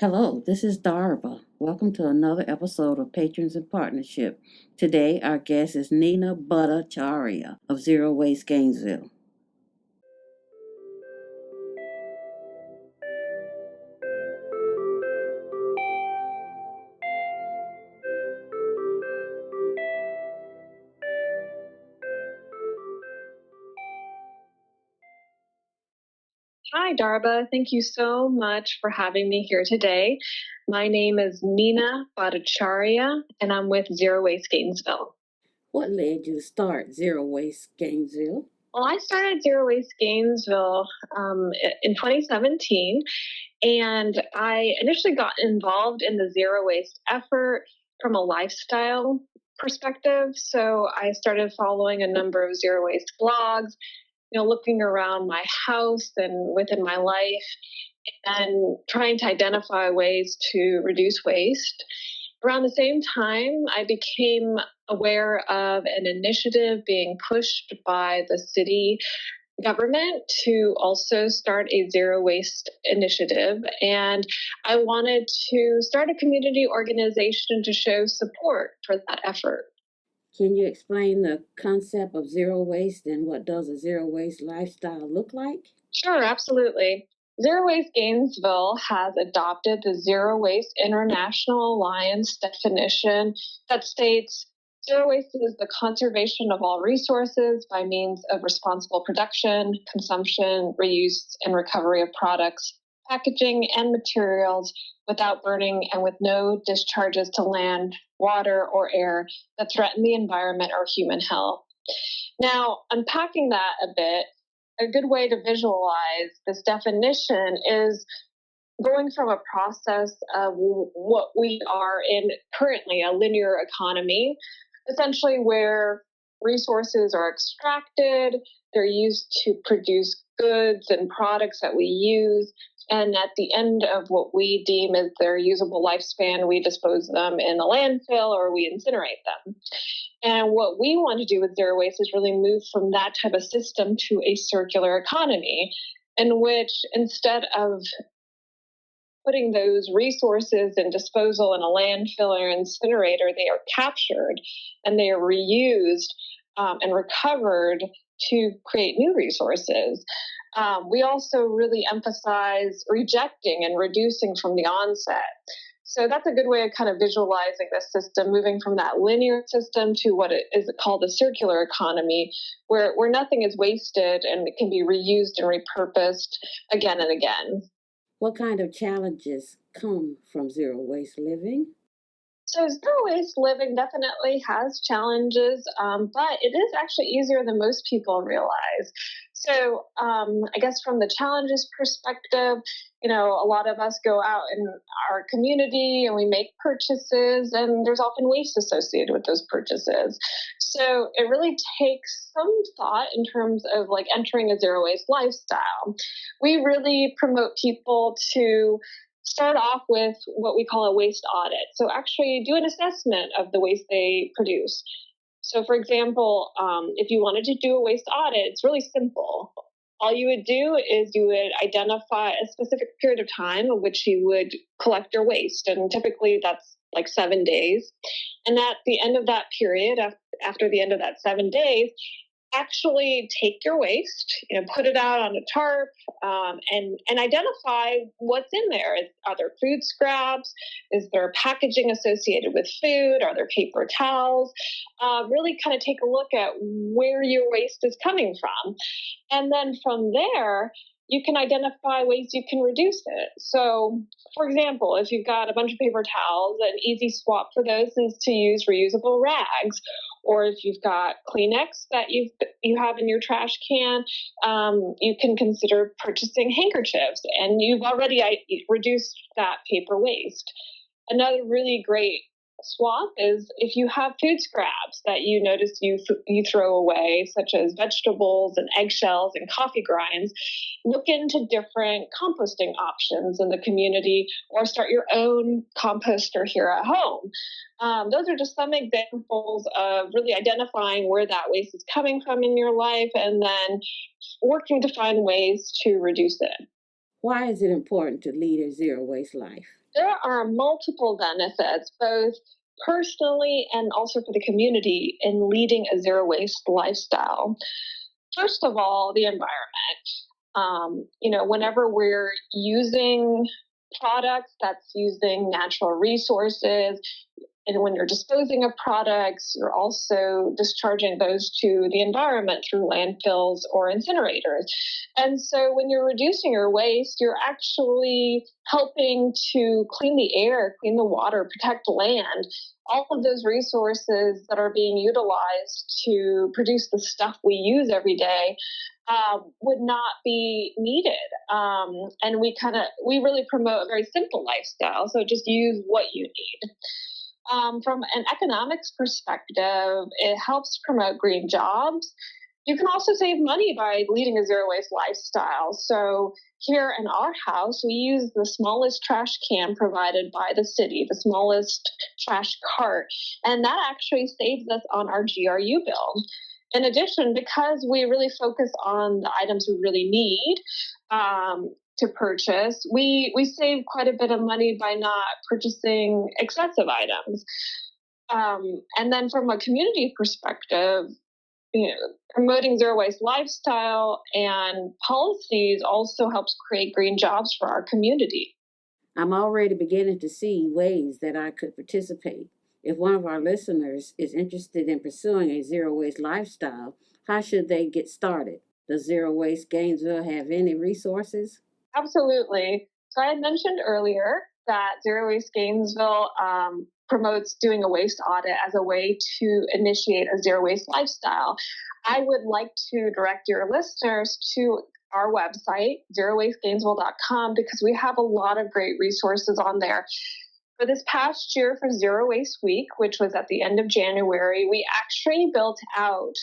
Hello, this is Darva. Welcome to another episode of Patrons in Partnership. Today, our guest is Nina Bhattacharya of Zero Waste Gainesville. Hi, Darba. Thank you so much for having me here today. My name is Nina Bhattacharya, and I'm with Zero Waste Gainesville. What led you to start Zero Waste Gainesville? Well, I started Zero Waste Gainesville in 2017, and I initially got involved in the zero waste effort from a lifestyle perspective. So I started following a number of zero waste blogs, looking around my house and within my life and trying to identify ways to reduce waste. Around the same time, I became aware of an initiative being pushed by the city government to also start a zero waste initiative. And I wanted to start a community organization to show support for that effort. Can you explain the concept of zero waste and what does a zero waste lifestyle look like? Sure, absolutely. Zero Waste Gainesville has adopted the Zero Waste International Alliance definition that states zero waste is the conservation of all resources by means of responsible production, consumption, reuse, and recovery of products, packaging, and materials without burning and with no discharges to land, water, or air that threaten the environment or human health. Now, unpacking that a bit, a good way to visualize this definition is going from a process of what we are in currently, a linear economy, essentially where resources are extracted, they're used to produce goods and products that we use, and at the end of what we deem as their usable lifespan, we dispose them in a landfill or we incinerate them. And what we want to do with zero waste is really move from that type of system to a circular economy in which instead of putting those resources in disposal in a landfill or incinerator, they are captured and they are reused and recovered to create new resources. We also really emphasize rejecting and reducing from the onset. So that's a good way of kind of visualizing this system, moving from that linear system to what is called a circular economy, where nothing is wasted and it can be reused and repurposed again and again. What kind of challenges come from zero waste living? So zero waste living definitely has challenges, but it is actually easier than most people realize. So I guess from the challenges perspective, a lot of us go out in our community and we make purchases, and there's often waste associated with those purchases. So it really takes some thought in terms of like entering a zero waste lifestyle. We really promote people to start off with what we call a waste audit. So actually do an assessment of the waste they produce. So for example, if you wanted to do a waste audit, it's really simple. All you would do is you would identify a specific period of time in which you would collect your waste. And typically that's like 7 days. And at the end of that period, after the end of that 7 days, actually take your waste, put it out on a tarp, and identify what's in there. Are there food scraps? Is there packaging associated with food? Are there paper towels? Really kind of take a look at where your waste is coming from. And then from there, you can identify ways you can reduce it. So, for example, if you've got a bunch of paper towels, an easy swap for those is to use reusable rags. Or if you've got Kleenex that you have in your trash can, you can consider purchasing handkerchiefs, and you've already reduced that paper waste. Another really great swap is if you have food scraps that you notice you throw away, such as vegetables and eggshells and coffee grinds, look into different composting options in the community or start your own composter here at home. Those are just some examples of really identifying where that waste is coming from in your life and then working to find ways to reduce it. Why is it important to lead a zero waste life? There are multiple benefits, both personally and also for the community, in leading a zero waste lifestyle. First of all, the environment. Whenever we're using products that's using natural resources, and when you're disposing of products, you're also discharging those to the environment through landfills or incinerators. And so when you're reducing your waste, you're actually helping to clean the air, clean the water, protect land. All of those resources that are being utilized to produce the stuff we use every day would not be needed. And we really promote a very simple lifestyle. So just use what you need. From an economics perspective, it helps promote green jobs. You can also save money by leading a zero waste lifestyle. So here in our house, we use the smallest trash can provided by the city, the smallest trash cart, and that actually saves us on our GRU bill. In addition, because we really focus on the items we really need, to purchase, we save quite a bit of money by not purchasing excessive items. And then from a community perspective, promoting zero waste lifestyle and policies also helps create green jobs for our community. I'm already beginning to see ways that I could participate. If one of our listeners is interested in pursuing a zero waste lifestyle, how should they get started? Does Zero Waste Gainesville have any resources? Absolutely. So I had mentioned earlier that Zero Waste Gainesville promotes doing a waste audit as a way to initiate a zero waste lifestyle. I would like to direct your listeners to our website, zerowastegainesville.com, because we have a lot of great resources on there. For this past year, for Zero Waste Week, which was at the end of January, we actually built out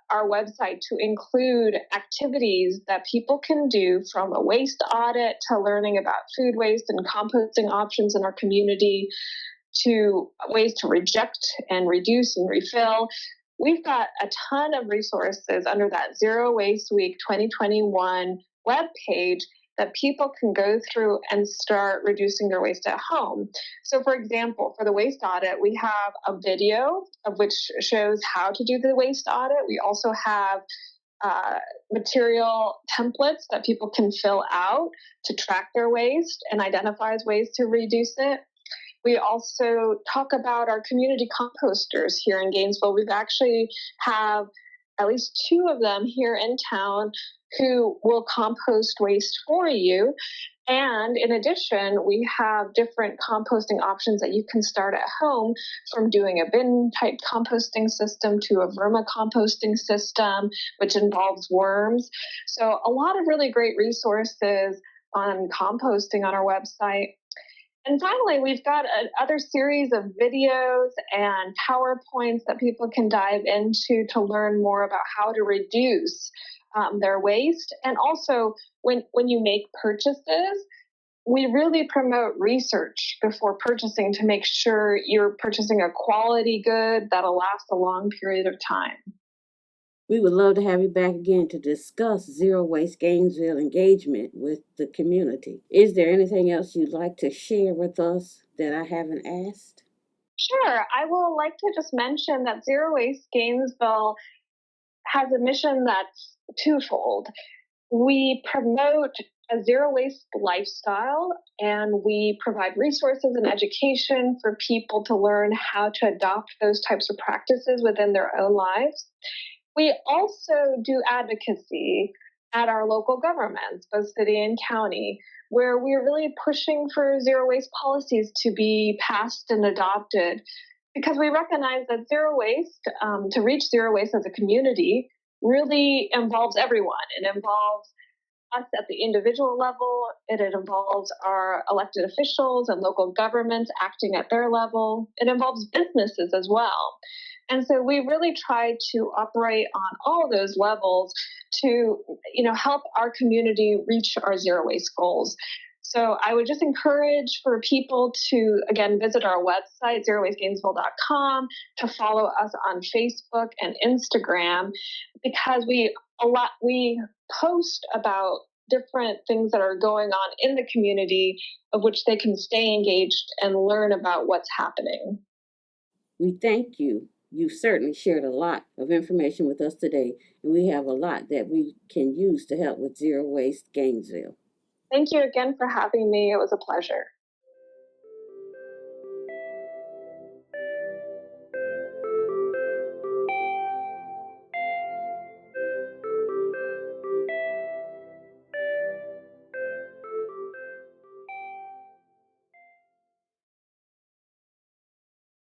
our website to include activities that people can do, from a waste audit to learning about food waste and composting options in our community, to ways to reject and reduce and refill. We've got a ton of resources under that Zero Waste Week 2021 webpage that people can go through and start reducing their waste at home. So for example, for the waste audit, we have a video of which shows how to do the waste audit. We also have material templates that people can fill out to track their waste and identifies ways to reduce it. We also talk about our community composters here in Gainesville. We've actually have at least 2 of them here in town who will compost waste for you. And in addition, we have different composting options that you can start at home, from doing a bin type composting system to a vermicomposting system, which involves worms. So a lot of really great resources on composting on our website. And finally, we've got another series of videos and PowerPoints that people can dive into to learn more about how to reduce their waste. And also, when you make purchases, we really promote research before purchasing to make sure you're purchasing a quality good that'll last a long period of time. We would love to have you back again to discuss Zero Waste Gainesville engagement with the community. Is there anything else you'd like to share with us that I haven't asked? Sure. I will like to just mention that Zero Waste Gainesville has a mission that's twofold. We promote a zero waste lifestyle, and we provide resources and education for people to learn how to adopt those types of practices within their own lives. We also do advocacy at our local governments, both city and county, where we're really pushing for zero waste policies to be passed and adopted, because we recognize that zero waste, to reach zero waste as a community, really involves everyone. It involves us at the individual level, it involves our elected officials and local governments acting at their level, it involves businesses as well. And so we really try to operate on all those levels to, help our community reach our zero waste goals. So I would just encourage for people to, again, visit our website, zerowastegainesville.com, to follow us on Facebook and Instagram, because we post about different things that are going on in the community of which they can stay engaged and learn about what's happening. We thank you. You've certainly shared a lot of information with us today, and we have a lot that we can use to help with Zero Waste Gainesville. Thank you again for having me. It was a pleasure.